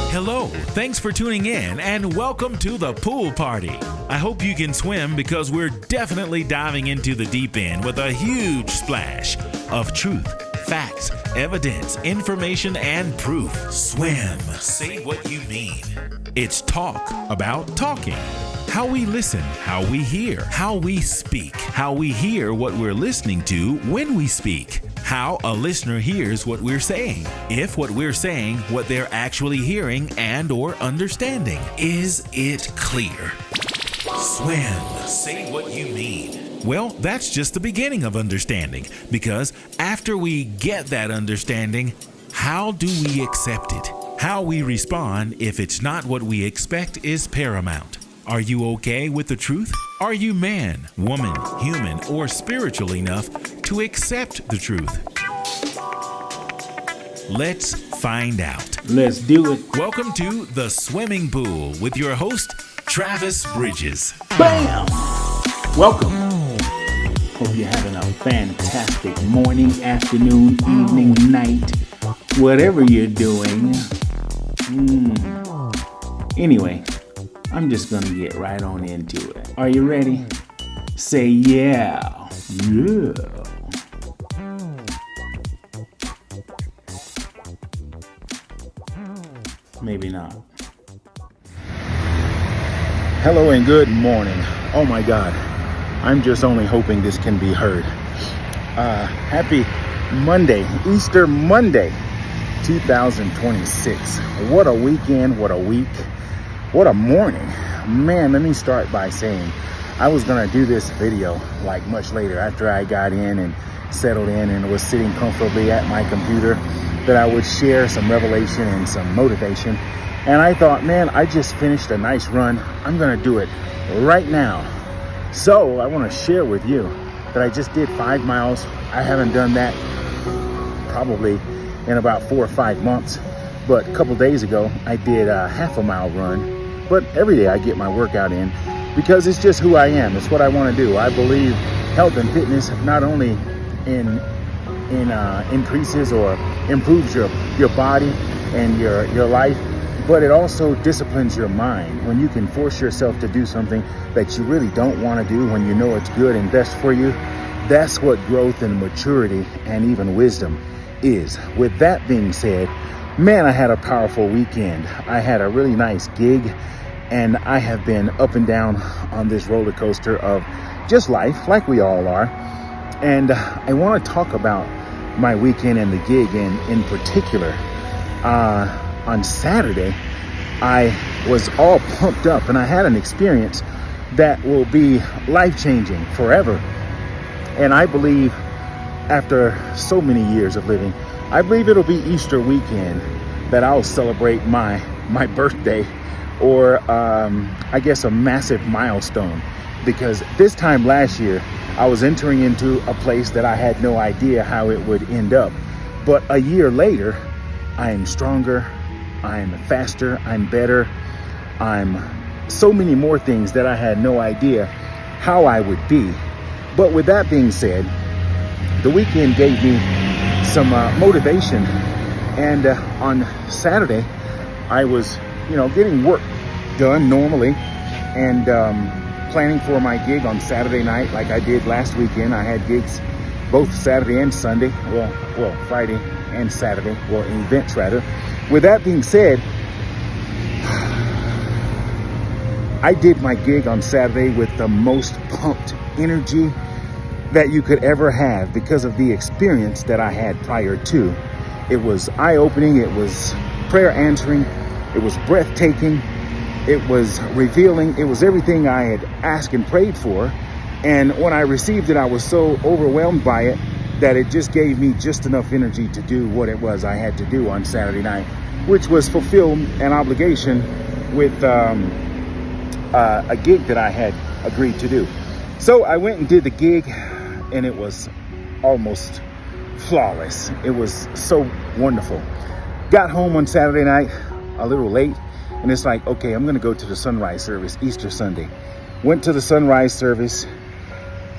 Hello, thanks for tuning in and welcome to the pool party. I hope you can swim because we're definitely diving into the deep end with a huge splash of truth, facts, evidence, information, and proof. Swim. Say what you mean. It's talk about talking. How we listen, how we hear, how we speak, how we hear what we're listening to when we speak, how a listener hears what we're saying, if what we're saying, what they're actually hearing and or understanding. Is it clear? Swim. Say what you mean. Well, that's just the beginning of understanding, because after we get that understanding, how do we accept it? How we respond if it's not what we expect is paramount. Are you okay with the truth? Are you man, woman, human, or spiritual enough to accept the truth? Let's find out. Let's do it. Welcome to The Swimming Pool with your host, Travis Bridges. Bam! Welcome. Hope you're having a fantastic morning, afternoon, evening, night, whatever you're doing. Anyway, I'm just going to get right on into it. Are you ready? Say yeah. Yeah. Maybe not. Hello and good morning. Oh my God. I'm just only hoping this can be heard. Happy Monday, Easter Monday, 2026. What a weekend, what a week. What a morning. Man, let me start by saying I was going to do this video like much later after I got in and settled in and was sitting comfortably at my computer, that I would share some revelation and some motivation. And I thought, man, I just finished a nice run. I'm going to do it right now. So I want to share with you that I just did 5 miles. I haven't done that probably in about 4 or 5 months. But a couple days ago, I did a half a mile run. But every day I get my workout in because it's just who I am. It's what I want to do. I believe health and fitness not only increases or improves your body and your life, but it also disciplines your mind. When you can force yourself to do something that you really don't want to do when you know it's good and best for you, that's what growth and maturity and even wisdom is. With that being said, man, I had a powerful weekend. I had a really nice gig, and I have been up and down on this roller coaster of just life, like we all are. And I want to talk about my weekend and the gig in particular. On Saturday, I was all pumped up, and I had an experience that will be life-changing forever. And I believe, after so many years of living, I believe it'll be Easter weekend that I'll celebrate my birthday, or I guess a massive milestone, because this time last year I was entering into a place that I had no idea how it would end up. But a year later, I am stronger, I'm faster, I'm better, I'm so many more things that I had no idea how I would be. But with that being said, the weekend gave me some motivation. And on Saturday, I was, getting work done normally and planning for my gig on Saturday night like I did last weekend. I had gigs both Saturday and Sunday. Well, Friday and Saturday, events rather. With that being said, I did my gig on Saturday with the most pumped energy that you could ever have because of the experience that I had prior to. It was eye-opening, it was prayer answering, it was breathtaking, it was revealing, it was everything I had asked and prayed for. And when I received it, I was so overwhelmed by it that it just gave me just enough energy to do what it was I had to do on Saturday night, which was fulfill an obligation with a gig that I had agreed to do. So I went and did the gig, and it was almost flawless. It was so wonderful. Got home on Saturday night a little late, and it's like, okay, I'm gonna go to the sunrise service, Easter Sunday. Went to the sunrise service,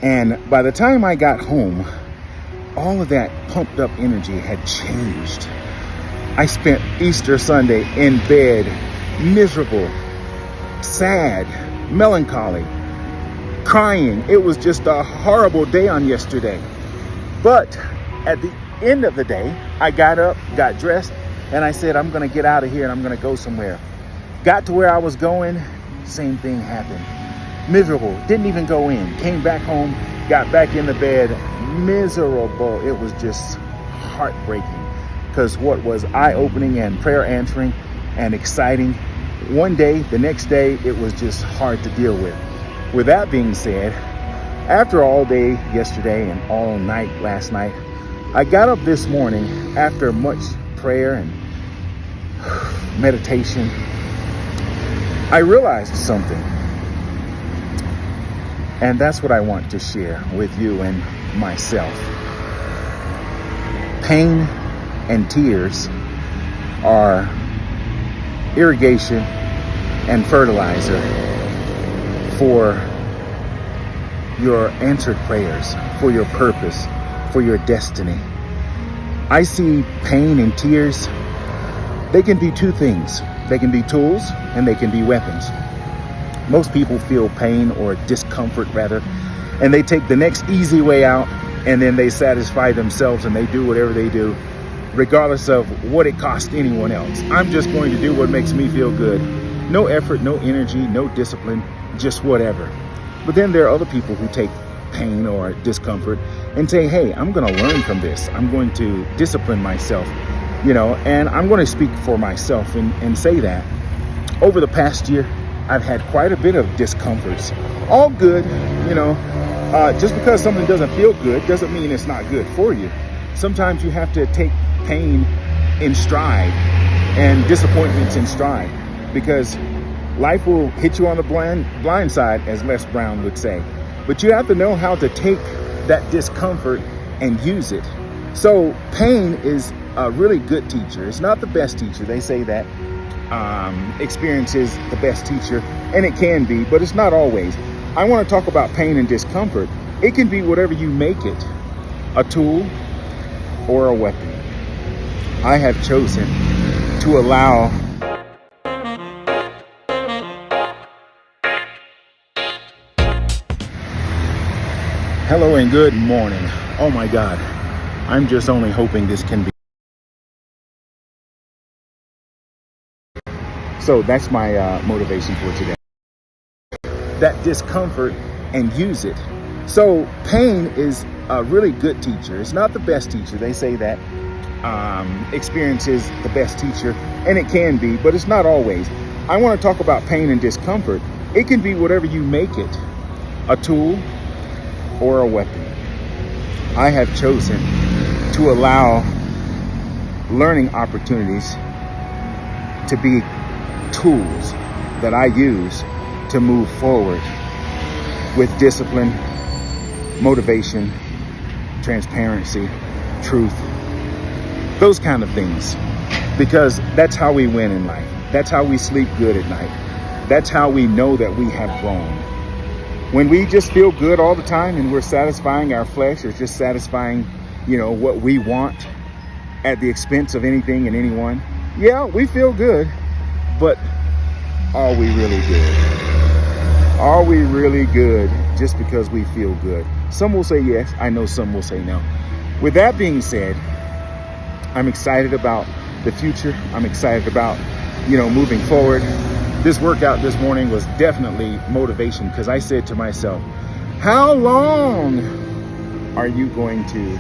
and by the time I got home, all of that pumped up energy had changed. I spent Easter Sunday in bed, miserable, sad, melancholy, crying. It was just a horrible day on yesterday. But at the end of the day, I got up, got dressed, and I said, I'm gonna get out of here and I'm gonna go somewhere. Got to where I was going, same thing happened. Miserable, didn't even go in. Came back home, got back in the bed, miserable. It was just heartbreaking, because what was eye-opening and prayer answering and exciting one day, the next day, it was just hard to deal with. With that being said, after all day yesterday and all night last night, I got up this morning after much prayer and meditation. I realized something, and that's what I want to share with you and myself. Pain and tears are irrigation and fertilizer for your answered prayers, for your purpose, for your destiny. I see pain and tears, they can be two things. They can be tools and they can be weapons. Most people feel pain or discomfort rather, and they take the next easy way out, and then they satisfy themselves and they do whatever they do, regardless of what it costs anyone else. I'm just going to do what makes me feel good. No effort, no energy, no discipline, just whatever. But then there are other people who take pain or discomfort and say, hey, I'm going to learn from this. I'm going to discipline myself, and I'm going to speak for myself and say that over the past year, I've had quite a bit of discomforts. All good, just because something doesn't feel good doesn't mean it's not good for you. Sometimes you have to take pain in stride and disappointments in stride, because life will hit you on the blind side, as Les Brown would say. But you have to know how to take that discomfort and use it. So pain is a really good teacher. It's not the best teacher. They say that experience is the best teacher, and it can be, but it's not always. I want to talk about pain and discomfort. It can be whatever you make it, a tool or a weapon. I have chosen to allow hello and good morning. Oh my God, I'm just only hoping this can be. So that's my motivation for today. That discomfort and use it. So pain is a really good teacher. It's not the best teacher. They say that experience is the best teacher, and it can be, but it's not always. I want to talk about pain and discomfort. It can be whatever you make it, a tool or a weapon. I have chosen to allow learning opportunities to be tools that I use to move forward with discipline, motivation, transparency, truth, those kind of things, because that's how we win in life. That's how we sleep good at night. That's how we know that we have grown. When we just feel good all the time and we're satisfying our flesh, or just satisfying, what we want at the expense of anything and anyone, yeah, we feel good, but are we really good? Are we really good just because we feel good? Some will say yes. I know some will say no. With that being said, I'm excited about the future. I'm excited about, moving forward. This workout this morning was definitely motivation, because I said to myself, how long are you going to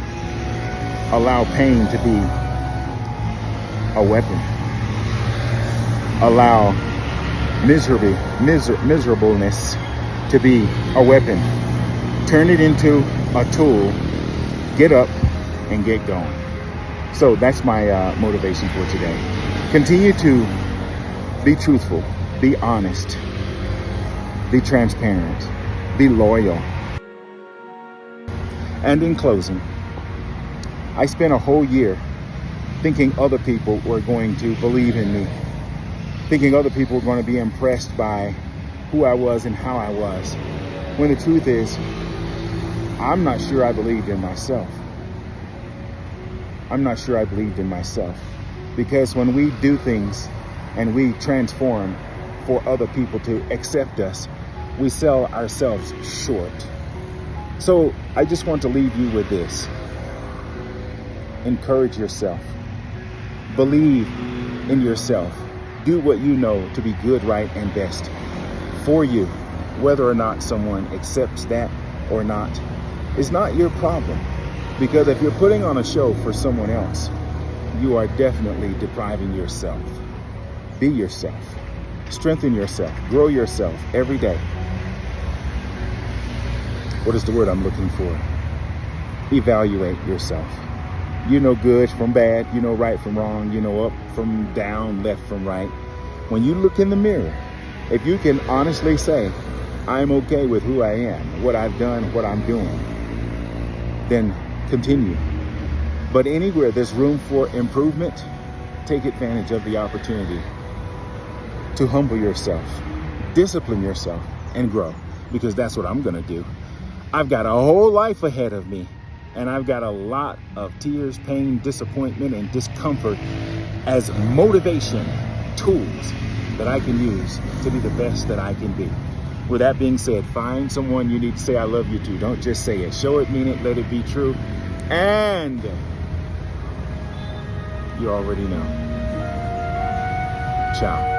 allow pain to be a weapon? Allow miserableness to be a weapon. Turn it into a tool. Get up and get going. So that's my motivation for today. Continue to be truthful, be honest, be transparent, be loyal. And in closing, I spent a whole year thinking other people were going to believe in me, thinking other people were going to be impressed by who I was and how I was. When the truth is, I'm not sure I believed in myself. I'm not sure I believed in myself. Because when we do things and we transform for other people to accept us, we sell ourselves short. So I just want to leave you with this. Encourage yourself. Believe in yourself. Do what you know to be good, right, and best for you. Whether or not someone accepts that or not is not your problem. Because if you're putting on a show for someone else, you are definitely depriving yourself. Be yourself. Strengthen yourself. Grow yourself every day. What is the word I'm looking for? Evaluate yourself. You know good from bad. You know right from wrong. You know up from down, left from right. When you look in the mirror, if you can honestly say, I'm okay with who I am, what I've done, what I'm doing, then continue. But anywhere there's room for improvement, take advantage of the opportunity to humble yourself, discipline yourself, and grow. Because that's what I'm going to do. I've got a whole life ahead of me, and I've got a lot of tears, pain, disappointment, and discomfort as motivation tools that I can use to be the best that I can be. With that being said, find someone you need to say I love you to. Don't just say it. Show it, mean it, let it be true. And you already know. Ciao.